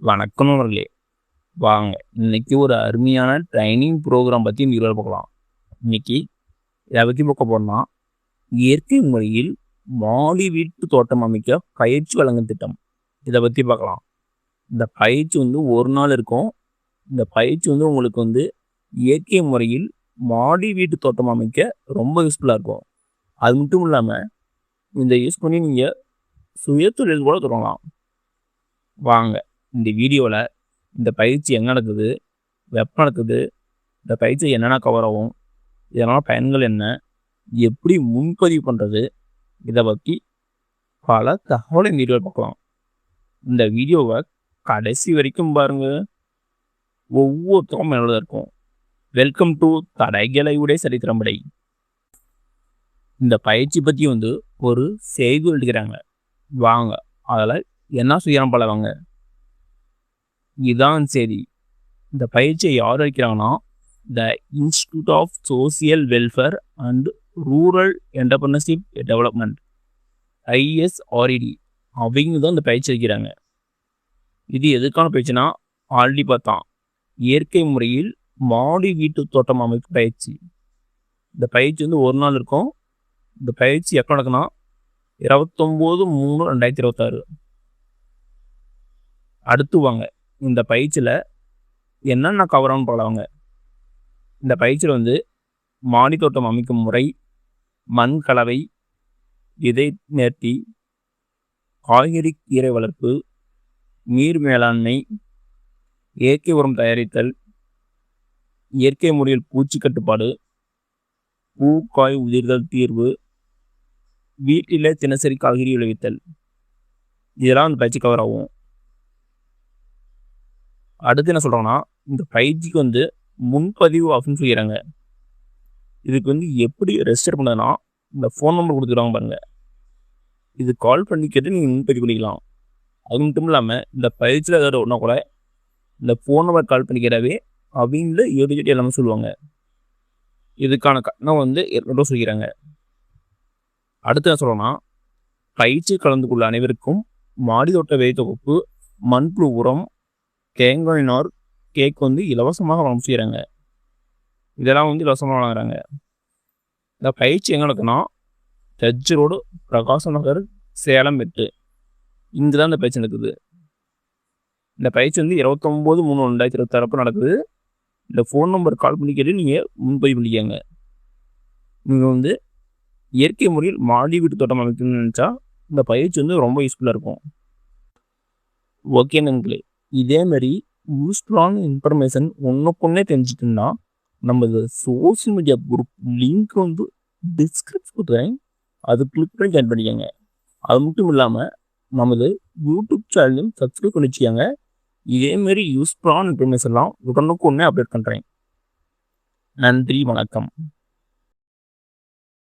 வணக்கம் நண்பர்களே. வாங்க இன்னைக்கு ஒரு அருமையான ட்ரைனிங் ப்ரோக்ராம் பற்றி இந்த வீடியோவில் பார்க்கலாம். இன்னைக்கு இதை பற்றி பார்க்க போனா இயற்கை முறையில் மாடி வீட்டு தோட்டம் அமைக்க பயிற்சி வழங்கும் திட்டம். இதை பற்றி பார்க்கலாம். இந்த பயிற்சி ஒரு நாள் இருக்கும். இந்த பயிற்சி உங்களுக்கு இயற்கை முறையில் மாடி வீட்டு தோட்டம் அமைக்க ரொம்ப யூஸ்ஃபுல்லாக இருக்கும். அது மட்டும் இல்லாமல் இந்த யூஸ் பண்ணி நீங்கள் சுயதொழில் கூட தொடங்கலாம். வாங்க இந்த வீடியோவில் இந்த பயிற்சி எங்கே நடக்குது, எப்போ நடக்குது, இந்த பயிற்சி என்னென்ன கவர் ஆகும், இதனால் பயன்கள் என்ன, எப்படி முன்பதிவு பண்ணுறது, இதை பற்றி பல தகவலை இந்த வீடியோவில் பார்க்கலாம். இந்த வீடியோவை கடைசி வரைக்கும் பாருங்கள். ஒவ்வொருத்தரும் என்னோட இருக்கும். வெல்கம் டு தடைகளை உடைய சரித்திரம்படை. இந்த பயிற்சி பற்றி ஒரு செய்தி எடுக்கிறாங்க. வாங்க அதில் என்ன செய்யலாம் போல வாங்க. இதான் சரி. இந்த பயிற்சியை யார் வைக்கிறாங்கன்னா the Institute of Social Welfare and Rural Entrepreneurship Development ISRED அவங்க தான் இந்த பயிற்சி வைக்கிறாங்க. இது எதுக்கான பயிற்சினா ஆல்ரெடி பார்த்தான், இயற்கை முறையில் மாடி வீட்டு தோட்டம் அமைக்கும் பயிற்சி. இந்த பயிற்சி ஒரு நாள் இருக்கும். இந்த பயிற்சி எப்போ நடக்குன்னா 29/3/2026. அடுத்து வாங்க இந்த பயிற்சியில் என்னென்ன கவரான்னு பார்க்கலாங்க. இந்த பயிற்சியில் மாடி தோட்டம் அமைக்கும் முறை, மண் கலவை, விதை நேர்த்தி, காய்கறி கீரை வளர்ப்பு, நீர் மேலாண்மை, இயற்கை உரம் தயாரித்தல், இயற்கை முறையில் பூச்சி கட்டுப்பாடு, பூ காய் உதிர்தல் தீர்வு, வீட்டிலே தினசரி காய்கறி விளைவித்தல், இதெல்லாம் அந்த பயிற்சி கவர் ஆகும். அடுத்து என்ன சொல்கிறாங்கன்னா இந்த பயிற்சிக்கு முன்பதிவு அப்படின்னு சொல்லிடுறாங்க. இதுக்கு எப்படி ரெஜிஸ்டர் பண்ணதுன்னா இந்த ஃபோன் நம்பர் கொடுத்துருவாங்க பாருங்கள். இது கால் பண்ணி கேட்டு நீங்கள் முன்பதிவு பண்ணிக்கலாம். அது மட்டும் இல்லாமல் இந்த பயிற்சியில் ஏதாவது ஒன்றா கூட இந்த ஃபோன் நம்பர் கால் பண்ணி கேட்டாவே அவங்கள ஏடிஜெட் எல்லாமே சொல்லுவாங்க. இதுக்கான கட்டணம் ₹200 சொல்லிக்கிறாங்க. அடுத்து என்ன சொல்கிறோன்னா பயிற்சி கலந்து கொள்ள அனைவருக்கும் மாடி தோட்ட விதை தொகுப்பு, மண்புழு உரம், தேங்காய் நார், கேக் இலவசமாக வழங்க செய்கிறாங்க. இதெல்லாம் இலவசமாக வழங்குறாங்க. இந்த பயிற்சி எங்கே நடக்குன்னா ஜட்ஜ் ரோடு, பிரகாச நகர், சேலம் 8. இங்கே தான் இந்த பயிற்சி நடக்குது. இந்த பயிற்சி 29/3/2026 நடக்குது. இந்த ஃபோன் நம்பர் கால் பண்ணி கேட்டு நீங்கள் முன்பதிவு பண்ணிக்கங்க. நீங்கள் இயற்கை முறையில் மாடி வீட்டு தோட்டம் அமைக்கணும்னு நினச்சா இந்த பயிற்சி ரொம்ப யூஸ்ஃபுல்லாக இருக்கும். ஓகே நண்பர்களே, இதேமாரி யூஸ்ஃபுல்லான இன்ஃபர்மேஷன் ஒன்றுக்குன்னே தெரிஞ்சுட்டுன்னா நம்ம social media group link description கொடுத்துறேன். அது கிளிக் பண்ணி ஜாயின் பண்ணிக்கோங்க. அது மட்டும் இல்லாமல் நமது யூடியூப் சேனலையும் சப்ஸ்கிரைப் பண்ணி வச்சுக்கோங்க. இதேமாரி யூஸ்ஃபுல்லான இன்ஃபர்மேஷன்லாம் உடனுக்குன்னே அப்டேட் பண்ணுறேன். நன்றி, வணக்கம்.